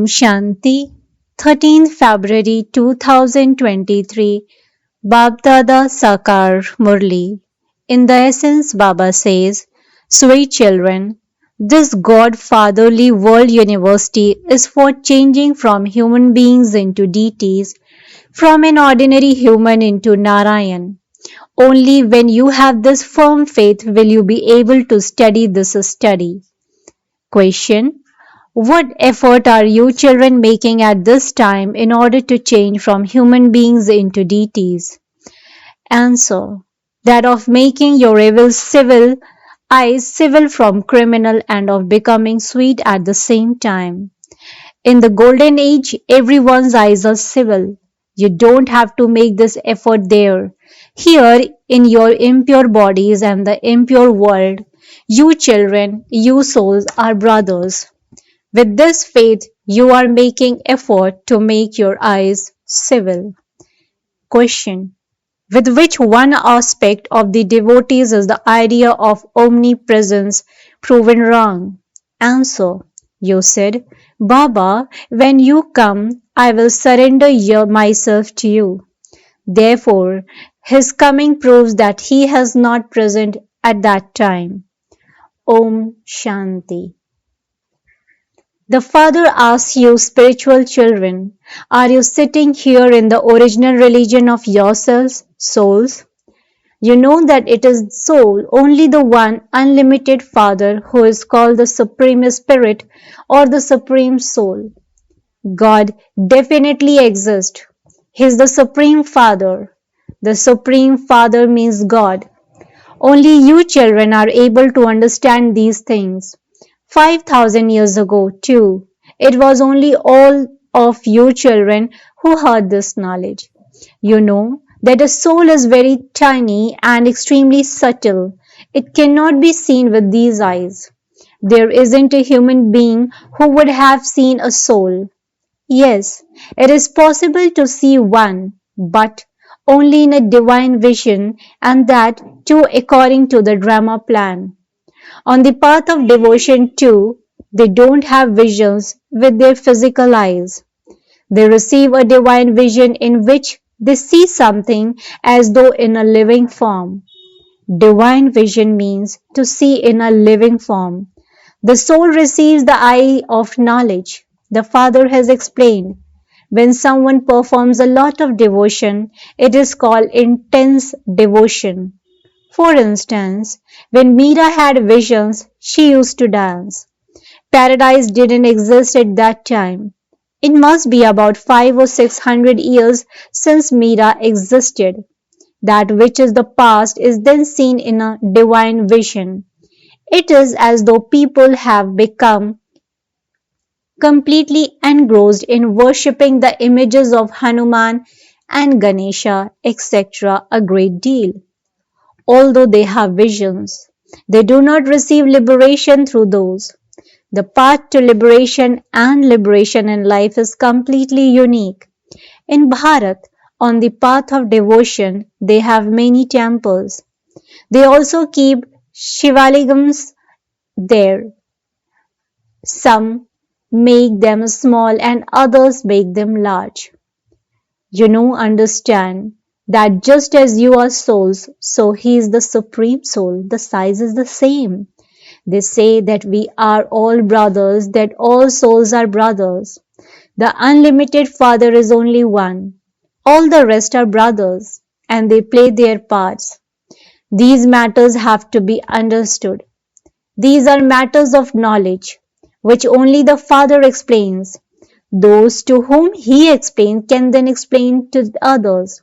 Shanti, 13th February 2023, Baapdada Sakar Murli. In the essence, Baba says, sweet children, this God-fatherly world university is for changing from human beings into deities, from an ordinary human into Narayan. Only when you have this firm faith will you be able to study this study. Question: what effort are you children making at this time in order to change from human beings into deities? Answer: that of making your evil civil eyes civil from criminal and of becoming sweet at the same time. In the golden age, everyone's eyes are civil. You don't have to make this effort there. Here, in your impure bodies and the impure world, you children, you souls are brothers. With this faith, you are making effort to make your eyes civil. Question: with which one aspect of the devotees is the idea of omnipresence proven wrong? Answer: you said, Baba, when you come, I will surrender myself to you. Therefore, his coming proves that he is not present at that time. Om Shanti. The Father asks you, spiritual children, are you sitting here in the original religion of yourselves, souls? You know that it is soul, only the one unlimited Father who is called the Supreme Spirit or the Supreme Soul. God definitely exists. He is the Supreme Father. The Supreme Father means God. Only you children are able to understand these things. 5,000 years ago, too, it was only all of you children who heard this knowledge. You know that a soul is very tiny and extremely subtle. It cannot be seen with these eyes. There isn't a human being who would have seen a soul. Yes, it is possible to see one, but only in a divine vision, and that too according to the drama plan. On the path of devotion too, they don't have visions with their physical eyes. They receive a divine vision in which they see something as though in a living form. Divine vision means to see in a living form. The soul receives the eye of knowledge. The Father has explained. When someone performs a lot of devotion, it is called intense devotion. For instance, when Meera had visions, she used to dance. Paradise didn't exist at that time. It must be about 500 or 600 years since Meera existed. That which is the past is then seen in a divine vision. It is as though people have become completely engrossed in worshipping the images of Hanuman and Ganesha, etc. a great deal. Although they have visions, they do not receive liberation through those. The path to liberation and liberation in life is completely unique. In Bharat, on the path of devotion, they have many temples. They also keep Shivalingams there. Some make them small and others make them large. Understand that just as you are souls, so he is the supreme soul. The size is the same. They say that we are all brothers, that all souls are brothers. The unlimited Father is only one. All the rest are brothers, and they play their parts. These matters have to be understood. These are matters of knowledge, which only the Father explains. Those to whom he explains can then explain to others.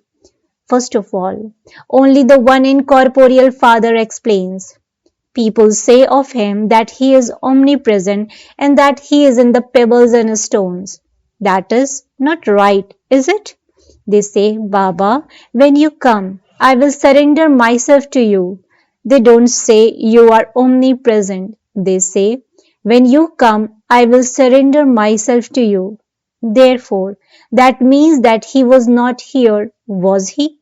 First of all, only the one incorporeal Father explains. People say of him that he is omnipresent and that he is in the pebbles and stones. That is not right, is it? They say, Baba, when you come, I will surrender myself to you. They don't say you are omnipresent. They say, when you come, I will surrender myself to you. Therefore, that means that he was not here, was he?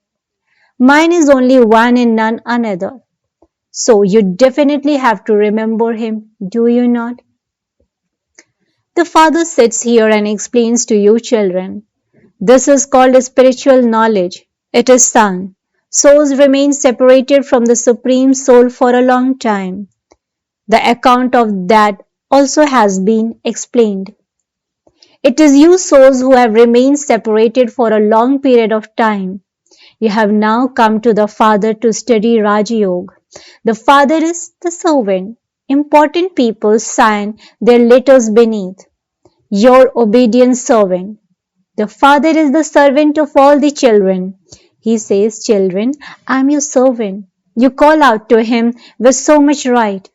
Mine is only one and none another. So you definitely have to remember him, do you not? The Father sits here and explains to you children. This is called spiritual knowledge. It is sung. Souls remain separated from the Supreme Soul for a long time. The account of that also has been explained. It is you souls who have remained separated for a long period of time. You have now come to the Father to study Raj Yoga. The Father is the servant. Important people sign their letters beneath. Your obedient servant. The Father is the servant of all the children. He says, children, I am your servant. You call out to him with so much right.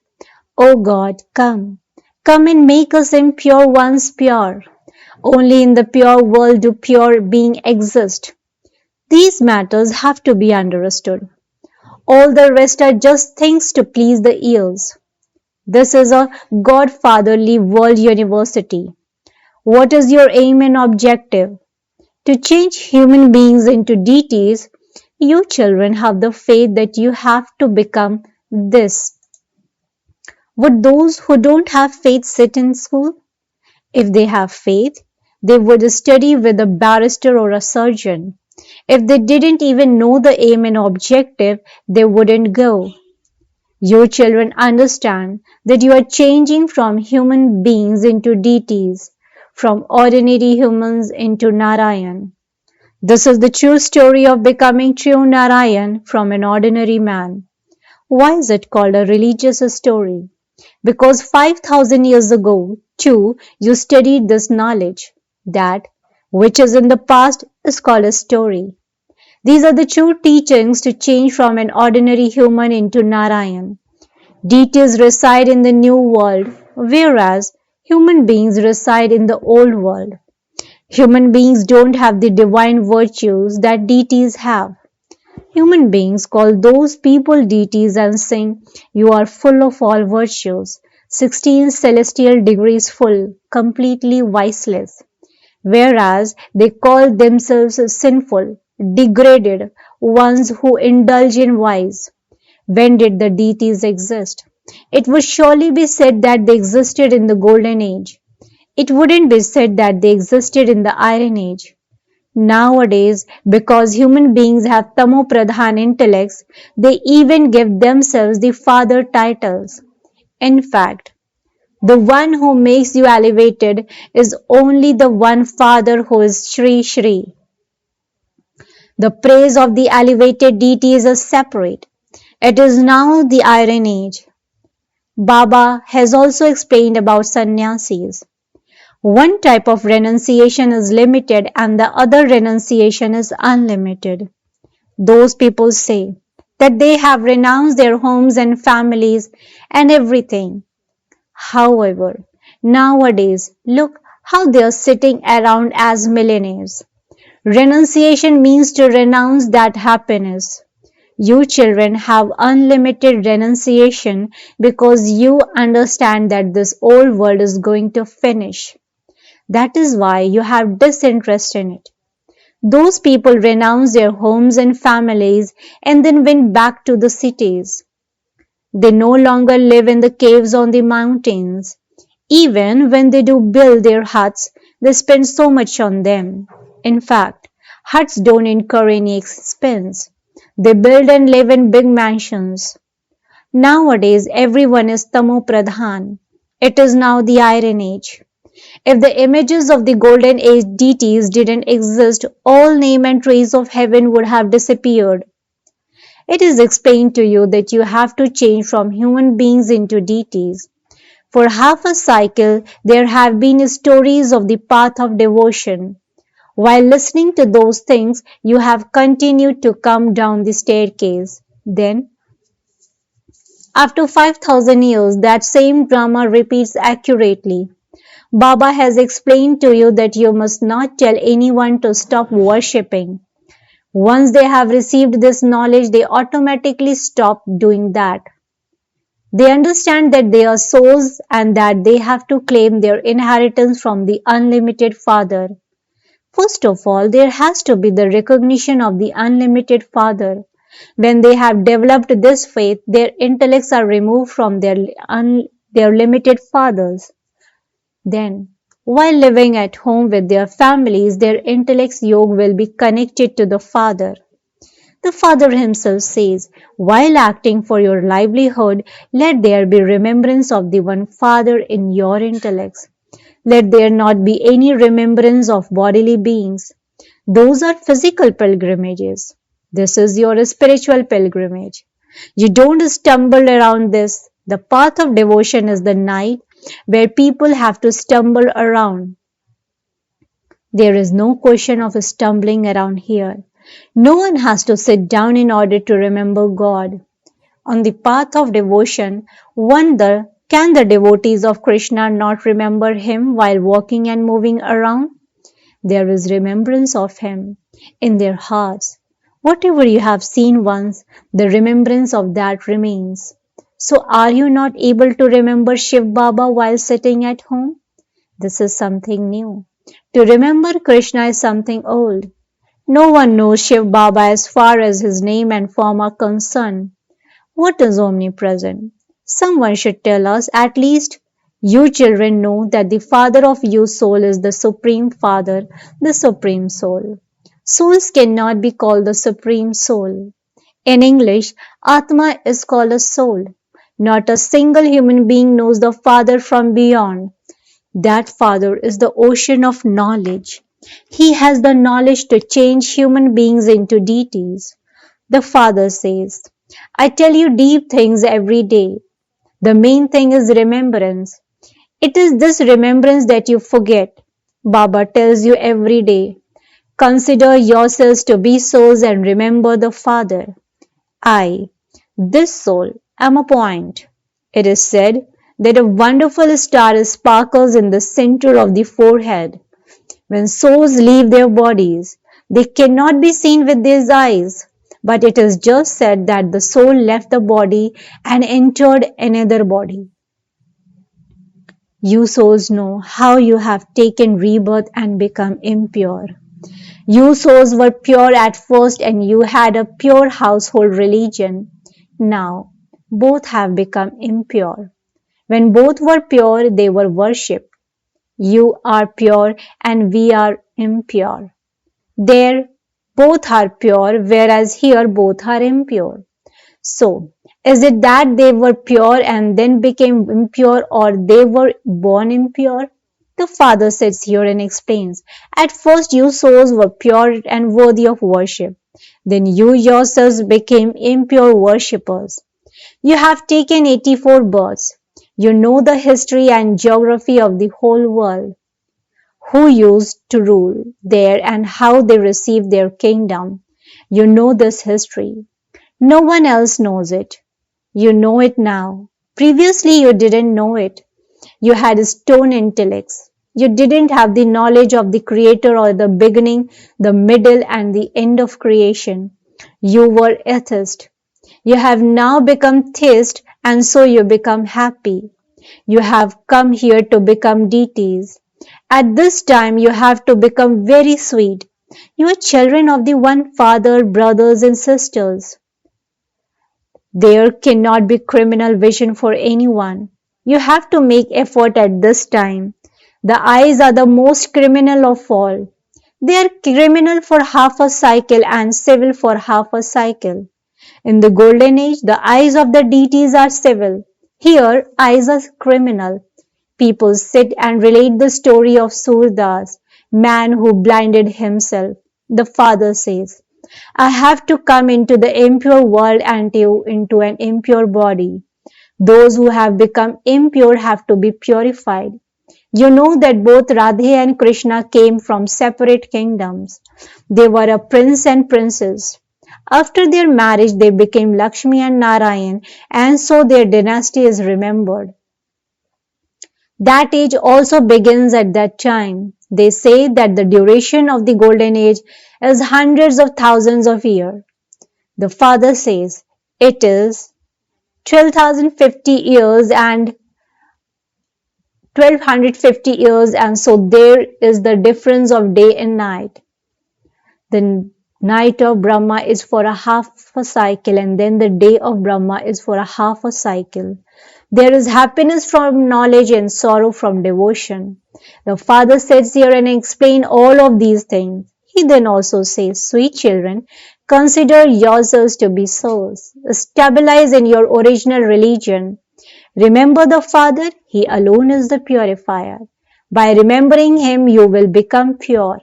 O God, come. Come and make us impure ones pure. Only in the pure world do pure beings exist. These matters have to be understood. All the rest are just things to please the ears. This is a God-fatherly world university. What is your aim and objective? To change human beings into deities, you children have the faith that you have to become this. Would those who don't have faith sit in school? If they have faith, they would study with a barrister or a surgeon. If they didn't even know the aim and objective, they wouldn't go. Your children understand that you are changing from human beings into deities, from ordinary humans into Narayan. This is the true story of becoming true Narayan from an ordinary man. Why is it called a religious story? Because 5,000 years ago, too, you studied this knowledge. That which is in the past is called a story. These are the true teachings to change from an ordinary human into Narayan. Deities reside in the new world, whereas human beings reside in the old world. Human beings don't have the divine virtues that deities have. Human beings call those people deities and sing, you are full of all virtues, 16 celestial degrees full, completely viceless. Whereas they call themselves sinful, degraded, ones who indulge in vice. When did the deities exist? It would surely be said that they existed in the Golden Age. It wouldn't be said that they existed in the Iron Age. Nowadays, because human beings have tamo-pradhan intellects, they even give themselves the father titles. In fact, the one who makes you elevated is only the one father who is Shri Shri. The praise of the elevated deity is a separate. It is now the Iron Age. Baba has also explained about sannyasis. One type of renunciation is limited and the other renunciation is unlimited. Those people say that they have renounced their homes and families and everything. However, nowadays, look how they are sitting around as millionaires. Renunciation means to renounce that happiness. You children have unlimited renunciation because you understand that this old world is going to finish. That is why you have disinterest in it. Those people renounce their homes and families and then went back to the cities. They no longer live in the caves on the mountains. Even when they do build their huts, they spend so much on them. In fact, huts don't incur any expense. They build and live in big mansions. Nowadays, everyone is Tamo Pradhan. It is now the Iron Age. If the images of the Golden Age deities didn't exist, all name and trace of heaven would have disappeared. It is explained to you that you have to change from human beings into deities. For half a cycle, there have been stories of the path of devotion. While listening to those things, you have continued to come down the staircase. Then, after 5,000 years, that same drama repeats accurately. Baba has explained to you that you must not tell anyone to stop worshipping. Once they have received this knowledge, they automatically stop doing that. They understand that they are souls and that they have to claim their inheritance from the unlimited Father. First of all, there has to be the recognition of the unlimited Father. When they have developed this faith, their intellects are removed from their limited fathers. Then, While living at home with their families, their intellect's yoke will be connected to the Father. The Father himself says, while acting for your livelihood, let there be remembrance of the one Father in your intellects. Let there not be any remembrance of bodily beings. Those are physical pilgrimages. This is your spiritual pilgrimage. You don't stumble around this. The path of devotion is the night where people have to stumble around. There is no question of stumbling around here. No one has to sit down in order to remember God. On the path of devotion, wonder, can the devotees of Krishna not remember him while walking and moving around? There is remembrance of him in their hearts. Whatever you have seen once, the remembrance of that remains. So are you not able to remember Shiv Baba while sitting at home? This is something new. To remember Krishna is something old. No one knows Shiv Baba as far as his name and form are concerned. What is omnipresent? Someone should tell us at least. You children know that the Father of your soul is the Supreme Father, the Supreme Soul. Souls cannot be called the Supreme Soul. In English, Atma is called a soul. Not a single human being knows the Father from beyond. That Father is the ocean of knowledge. He has the knowledge to change human beings into deities. The Father says, I tell you deep things every day. The main thing is remembrance. It is this remembrance that you forget. Baba tells you every day, consider yourselves to be souls and remember the Father. I, this soul, am a point. It is said that a wonderful star sparkles in the center of the forehead. When souls leave their bodies, they cannot be seen with these eyes, but it is just said that the soul left the body and entered another body. You souls know how you have taken rebirth and become impure. You souls were pure at first and you had a pure household religion. Now, both have become impure. When both were pure, they were worshipped. You are pure and we are impure. There, both are pure, whereas here both are impure. So, is it that they were pure and then became impure, or they were born impure? The Father sits here and explains. At first, you souls were pure and worthy of worship. Then you yourselves became impure worshippers. You have taken 84 births. You know the history and geography of the whole world, who used to rule there and how they received their kingdom. You know this history. No one else knows it. You know it now. Previously, you didn't know it. You had stone intellects. You didn't have the knowledge of the Creator or the beginning, the middle, and the end of creation. You were atheist. You have now become theist, and so you become happy. You have come here to become deities. At this time, you have to become very sweet. You are children of the one Father, brothers and sisters. There cannot be criminal vision for anyone. You have to make effort at this time. The eyes are the most criminal of all. They are criminal for half a cycle and civil for half a cycle. In the golden age, the eyes of the deities are civil. Here, eyes are criminal. People sit and relate the story of Surdas, man who blinded himself. The Father says, I have to come into the impure world and into an impure body. Those who have become impure have to be purified. You know that both Radhe and Krishna came from separate kingdoms. They were a prince and princess. After their marriage, they became Lakshmi and Narayan, and so their dynasty is remembered. That age also begins at that time. They say that the duration of the golden age is hundreds of thousands of years. The Father says it is 12,050 years and 1250 years, and so there is the difference of day and night. The Night of Brahma is for a half a cycle, and then the day of Brahma is for a half a cycle. There is happiness from knowledge and sorrow from devotion. The father sits here and explains all of these things. He then also says, sweet children, consider yourselves to be souls. Stabilize in your original religion. Remember the Father, He alone is the purifier. By remembering Him, you will become pure.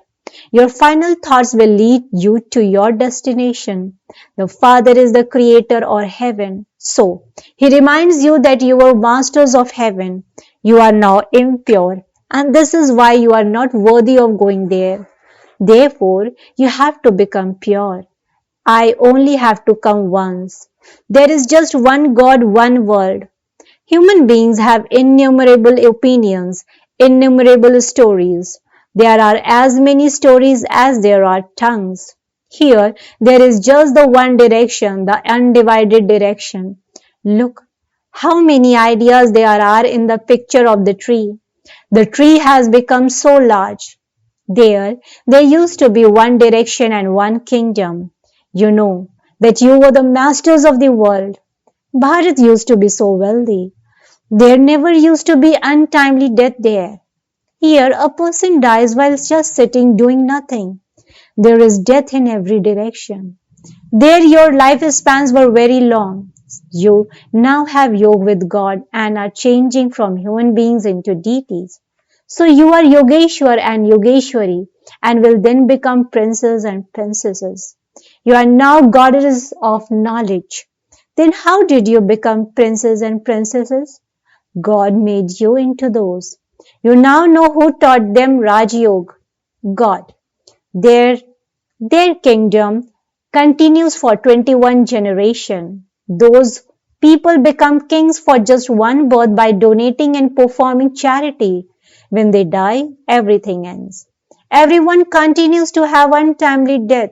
Your final thoughts will lead you to your destination. The Father is the creator or heaven. So, He reminds you that you were masters of heaven. You are now impure, and this is why you are not worthy of going there. Therefore, you have to become pure. I only have to come once. There is just one God, one world. Human beings have innumerable opinions, innumerable stories. There are as many stories as there are tongues. Here, there is just the one direction, the undivided direction. Look how many ideas there are in the picture of the tree. The tree has become so large. There used to be one direction and one kingdom. You know that you were the masters of the world. Bharat used to be so wealthy. There never used to be untimely death there. Here, a person dies while just sitting doing nothing. There is death in every direction. There, your lifespans were very long. You now have yoga with God and are changing from human beings into deities. So you are Yogeshwar and Yogeshwari and will then become princes and princesses. You are now goddesses of knowledge. Then how did you become princes and princesses? God made you into those. You now know who taught them Raj Yoga. God. Their, their kingdom continues for 21 generations. Those people become kings for just one birth by donating and performing charity. When they die, everything ends. Everyone continues to have untimely death.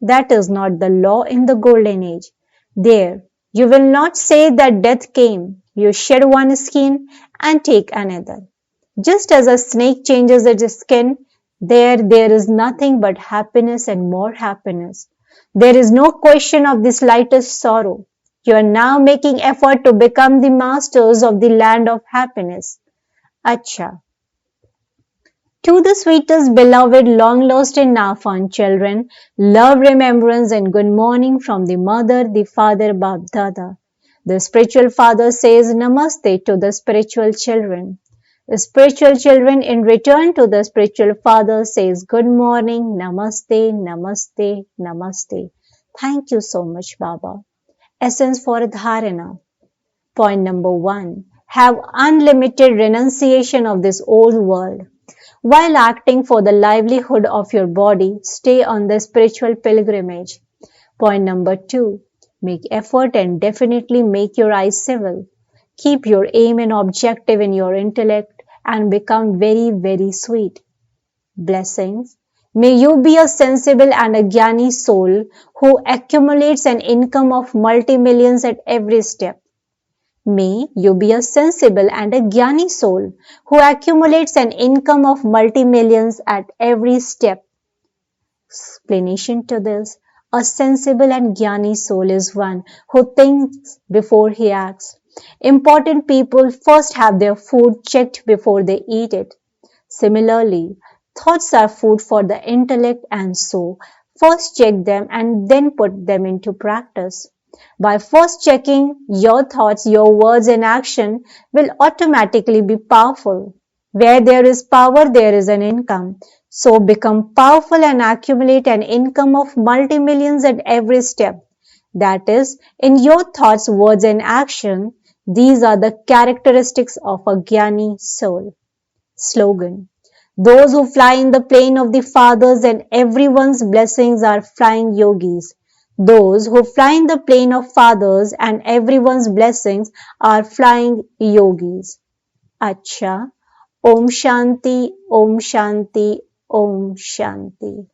That is not the law in the golden age. There, you will not say that death came. You shed one skin and take another. Just as a snake changes its skin, there is nothing but happiness and more happiness. There is no question of the slightest sorrow. You are now making effort to become the masters of the land of happiness. Acha. To the sweetest, beloved, long lost and now found children, love, remembrance, and good morning from the mother, the father, Baapdada. The spiritual father says Namaste to the spiritual children. The spiritual children in return to the spiritual father says good morning, Namaste, Namaste, Namaste. Thank you so much, Baba. Essence for Dharana. Point number 1. Have unlimited renunciation of this old world. While acting for the livelihood of your body, stay on the spiritual pilgrimage. Point number 2. Make effort and definitely make your eyes civil. Keep your aim and objective in your intellect and become very, very sweet. Blessings. May you be a sensible and a jnani soul who accumulates an income of multi-millions at every step. May you be a sensible and a jnani soul who accumulates an income of multi-millions at every step. Explanation to this. A sensible and jnani soul is one who thinks before he acts. Important people first have their food checked before they eat it. Similarly, thoughts are food for the intellect and so first check them and then put them into practice. By first checking your thoughts, your words and action will automatically be powerful. Where there is power, there is an income. So become powerful and accumulate an income of multi-millions at every step. That is, in your thoughts, words and action, these are the characteristics of a jnani soul. Slogan. Those who fly in the plane of the fathers and everyone's blessings are flying yogis. Those who fly in the plane of fathers and everyone's blessings are flying yogis. Acha. Om Shanti, Om Shanti, Om Shanti.